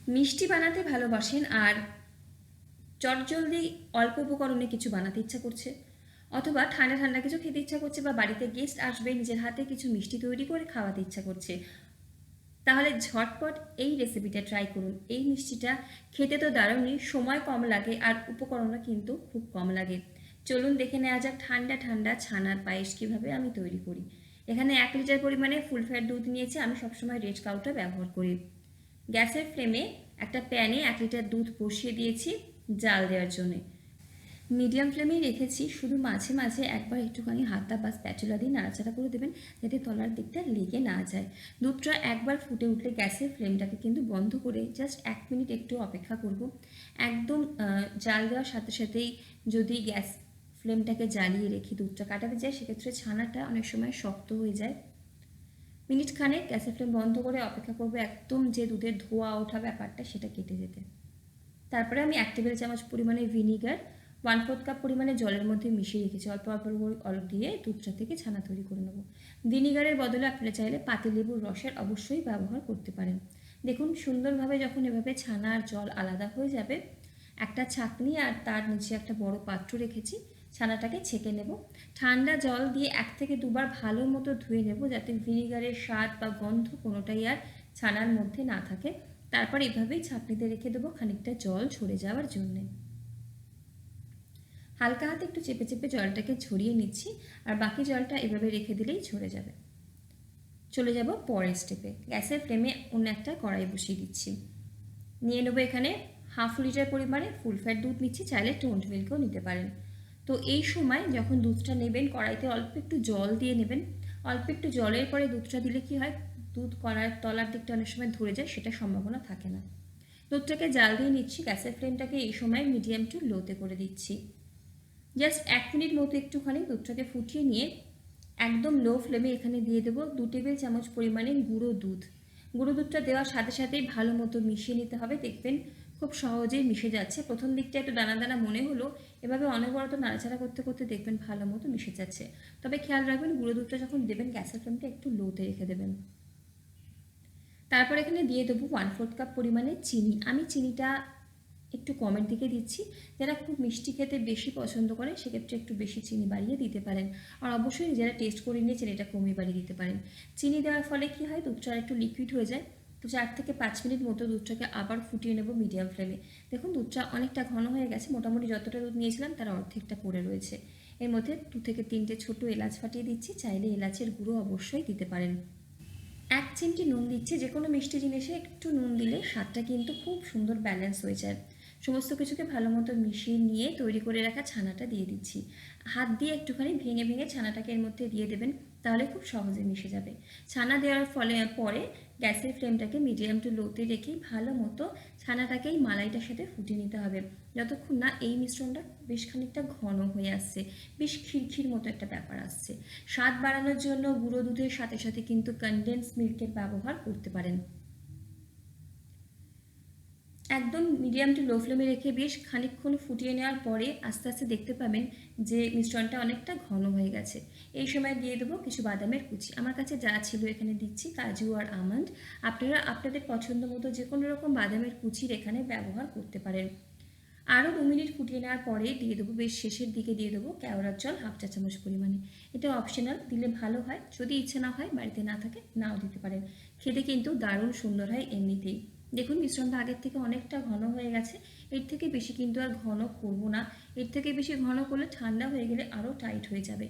মিষ্টি বানাতে ভালোবাসেন আর চটজলদি অল্প উপকরণে কিছু বানাতে ইচ্ছা করছে, অথবা ঠান্ডা ঠান্ডা কিছু খেতে ইচ্ছা করছে, বা বাড়িতে গেস্ট আসবে নিজের হাতে কিছু মিষ্টি তৈরি করে খাওয়াতে ইচ্ছা করছে, তাহলে ঝটপট এই রেসিপিটা ট্রাই করুন। এই মিষ্টিটা খেতে তো দারুণই, সময় কম লাগে আর উপকরণও কিন্তু খুব কম লাগে। চলুন দেখে নেওয়া যাক ঠান্ডা ঠান্ডা ছানার পায়েস কীভাবে আমি তৈরি করি। এখানে 1 লিটার পরিমাণে ফুল ফ্যাট দুধ নিয়েছি, আমি সবসময় রেড কাউটা ব্যবহার করি। গ্যাসের ফ্লেমে একটা প্যানে 1 লিটার দুধ বসিয়ে দিয়েছি জাল দেওয়ার জন্যে। মিডিয়াম ফ্লেমেই রেখেছি, শুধু মাঝে মাঝে একবার একটুখানি হাতটা বা স্প্যাচুলা দিয়ে নাড়াচাড়া করে দেবেন, যাতে তলার দিকটা লেগে না যায়। দুধটা একবার ফুটে উঠলে গ্যাসের ফ্লেমটাকে কিন্তু বন্ধ করে জাস্ট 1 মিনিট একটু অপেক্ষা করব। একদম জাল দেওয়ার সাথে সাথেই যদি গ্যাস ফ্লেমটাকে জ্বালিয়ে রেখে দুধটা কাটাতে যায়, সেক্ষেত্রে ছানাটা অনেক সময় শক্ত হয়ে যায়। মিনিট খানেক গ্যাসের ফ্লেম বন্ধ করে অপেক্ষা করব একদম যে দুধের ধোয়া ওঠা ব্যাপারটা সেটা কেটে যেতে। তারপরে আমি 1 টেবিল চামচ পরিমাণে ভিনিগার 1/4 কাপ পরিমাণে জলের মধ্যে মিশিয়ে রেখেছি, অল্প অল্প দিয়ে দুধটা থেকে ছানা তৈরি করে নেব। ভিনিগারের বদলে আপনারা চাইলে পাতিলেবুর রসের অবশ্যই ব্যবহার করতে পারেন। দেখুন সুন্দরভাবে যখন এভাবে ছানা আর জল আলাদা হয়ে যাবে, একটা ছাঁকনি আর তার নিচে একটা বড় পাত্র রেখেছি, ছানাটাকে ছেঁকে নেব। ঠান্ডা জল দিয়ে 1 থেকে 2 বার ভালো মতো ধুয়ে নেব, যাতে ভিনিগারের স্বাদ বা গন্ধ কোনোটাই আর ছানার মধ্যে না থাকে। তারপর এভাবেই ছাঁকনিতে রেখে দেবো খানিকটা জল ঝরে যাওয়ার জন্যে। হালকা হাতে একটু চেপে চেপে জলটাকে ঝরিয়ে নিচ্ছি, আর বাকি জলটা এভাবে রেখে দিলেই ঝরে যাবে। চলে যাব পরের স্টেপে। গ্যাসের ফ্লেমে অন্য একটা কড়াই বসিয়ে দিচ্ছি। নিয়ে নেবো এখানে 1/2 লিটার পরিমাণে ফুল ফ্যাট দুধ নিচ্ছি, চাইলে টোন্ড মিল্কও নিতে পারেন। তো এই সময় যখন দুধটা নেবেন, কড়াইতে অল্প একটু জল দিয়ে নেবেন। অল্প একটু জলের পরে দুধটা দিলে কি হয়, দুধ কড়াইয়ের তলার দিকটা অনেক সময় ধরে যায়, সেটা সম্ভাবনা থাকে না। দুধটাকে জাল দিয়ে নিচ্ছি, গ্যাসের ফ্লেমটাকে এই সময় মিডিয়াম টু লোতে করে দিচ্ছি। জাস্ট 1 মিনিট মতো একটুখানি দুধটাকে ফুটিয়ে নিয়ে একদম লো ফ্লেমে এখানে দিয়ে দেবো 2 টেবিল চামচ পরিমাণে গুঁড়ো দুধ। গুঁড়ো দুধটা দেওয়ার সাথে সাথেই ভালো মতো মিশিয়ে নিতে হবে, দেখবেন খুব সহজেই মিশে যাচ্ছে। প্রথম দিকটা একটু দানা দানা মনে হলো, এভাবে অনবরত নাড়াচাড়া করতে করতে দেখবেন ভালো মতো মিশে যাচ্ছে। তবে খেয়াল রাখবেন গুঁড়ো দুধটা যখন দেবেন গ্যাসের ফ্লেমটা একটু লোতে রেখে দেবেন। তারপর এখানে দিয়ে দেবো 1/4 কাপ পরিমাণে চিনি। আমি চিনিটা একটু কমের দিকে দিচ্ছি, যারা খুব মিষ্টি খেতে বেশি পছন্দ করে সেক্ষেত্রে একটু বেশি চিনি বাড়িয়ে দিতে পারেন, আর অবশ্যই যারা টেস্ট করে নিয়ে চিনিটা কমিয়ে বাড়িয়ে দিতে পারেন। চিনি দেওয়ার ফলে কি হয়, দুধটা একটু লিকুইড হয়ে যায়। তো 4 থেকে 5 মিনিট মতো দুধটাকে আবার ফুটিয়ে নেব মিডিয়াম ফ্লেমে। দেখুন দুধটা অনেকটা ঘন হয়ে গেছে, মোটামুটি যতটা দুধ নিয়েছিলাম তার অর্ধেকটা পড়ে রয়েছে। এর মধ্যে 2 থেকে 3টে ছোটো এলাচ ফাটিয়ে দিচ্ছি, চাইলে এলাচের গুঁড়ো অবশ্যই দিতে পারেন। 1 চিমটি নুন দিচ্ছি, যে কোনো মিষ্টি জিনিসে একটু নুন দিলে স্বাদটা কিন্তু খুব সুন্দর ব্যালেন্স হয়ে যায়। সমস্ত কিছুকে ভালো মতো মিশিয়ে নিয়ে তৈরি করে রাখা ছানাটা দিয়ে দিচ্ছি। হাত দিয়ে একটুখানি ভেঙে ভেঙে ছানাটাকে এর মধ্যে দিয়ে দেবেন, তাহলে খুব সহজে মিশে যাবে। ছানা দেওয়ার পরে গ্যাসের ফ্লেমটাকে মিডিয়াম টু লোতে রেখে ভালো মতো ছানাটাকে এই মালাইটার সাথে ফুটিয়ে নিতে হবে, যতক্ষণ না এই মিশ্রণটা বেশ খানিকটা ঘন হয়ে আসছে, বেশ খিরখির মতো একটা ব্যাপার আসছে। স্বাদ বাড়ানোর জন্য গুঁড়ো দুধের সাথে সাথে কিন্তু কনডেন্স মিল্কের ব্যবহার করতে পারেন। একদম মিডিয়াম টু লো ফ্লেমে রেখে বেশ খানিকক্ষণ ফুটিয়ে নেওয়ার পরে আস্তে আস্তে দেখতে পাবেন যে মিশ্রণটা অনেকটা ঘন হয়ে গেছে। এই সময় দিয়ে দেবো কিছু বাদামের কুচি। আমার কাছে যা ছিল এখানে দিচ্ছি কাজু আর আমন্ড। আপনারা আপনাদের পছন্দ মতো যে কোনো রকম বাদামের কুচির এখানে ব্যবহার করতে পারেন। আরও 2 মিনিট ফুটিয়ে নেওয়ার পরে দিয়ে দেবো, বেশ শেষের দিকে দিয়ে দেবো কেওড়ার জল 1/2 চা চামচ পরিমাণে। এটা অপশনাল, দিলে ভালো হয়, যদি ইচ্ছে না হয় বাড়িতে না থাকে নাও দিতে পারেন। খেতে কিন্তু দারুণ সুন্দর হয় এমনিতেই। দেখুন মিশ্রণটা আগের থেকে অনেকটা ঘন হয়ে গেছে, এর থেকে বেশি কিন্তু আর ঘন করব না। এর থেকে বেশি ঘন করলে ঠান্ডা হয়ে গেলে আরও টাইট হয়ে যাবে।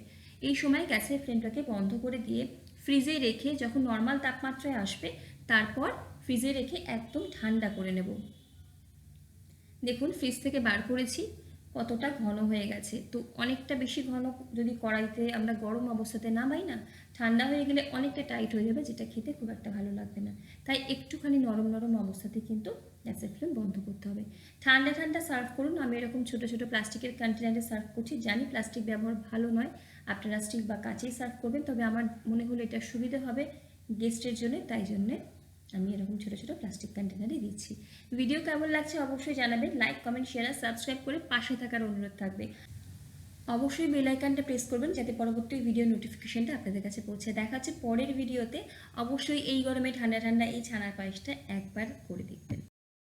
এই সময় গ্যাসের ফ্লেমটাকে বন্ধ করে দিয়ে ফ্রিজে রেখে যখন নর্মাল তাপমাত্রায় আসবে, তারপর ফ্রিজে রেখে একদম ঠান্ডা করে নেব। দেখুন ফ্রিজ থেকে বার করেছি, কতটা ঘন হয়ে গেছে। তো অনেকটা বেশি ঘন যদি কড়াইতে আমরা গরম অবস্থাতে নামাই না, ঠান্ডা হয়ে গেলে অনেকটা টাইট হয়ে যাবে, যেটা খেতে খুব একটা ভালো লাগবে না। তাই একটুখানি নরম নরম অবস্থাতে কিন্তু গ্যাসের ফ্লেম বন্ধ করতে হবে। ঠান্ডা ঠান্ডা সার্ভ করুন। আমি এরকম ছোটো ছোটো প্লাস্টিকের কন্টেনারে সার্ভ করছি, জানি প্লাস্টিক ব্যবহার ভালো নয়, আপনারা স্টিল বা কাঁচেই সার্ভ করবেন, তবে আমার মনে হলো এটা সুবিধা হবে গেস্টের জন্য, তাই জন্যে আমি এরকম ছোটো ছোটো প্লাস্টিক কন্টেনারে দিচ্ছি। ভিডিও কেমন লাগছে অবশ্যই জানাবেন। লাইক, কমেন্ট, শেয়ার আর সাবস্ক্রাইব করে পাশে থাকার অনুরোধ থাকবে। অবশ্যই বেল আইকনটা প্রেস করবেন, যাতে পরবর্তী ভিডিও নোটিফিকেশনটা আপনাদের কাছে পৌঁছে। দেখা হচ্ছে পরের ভিডিওতে। অবশ্যই এই গরমে ঠান্ডা ঠান্ডা এই ছানার পায়েসটা একবার করে দেখবেন।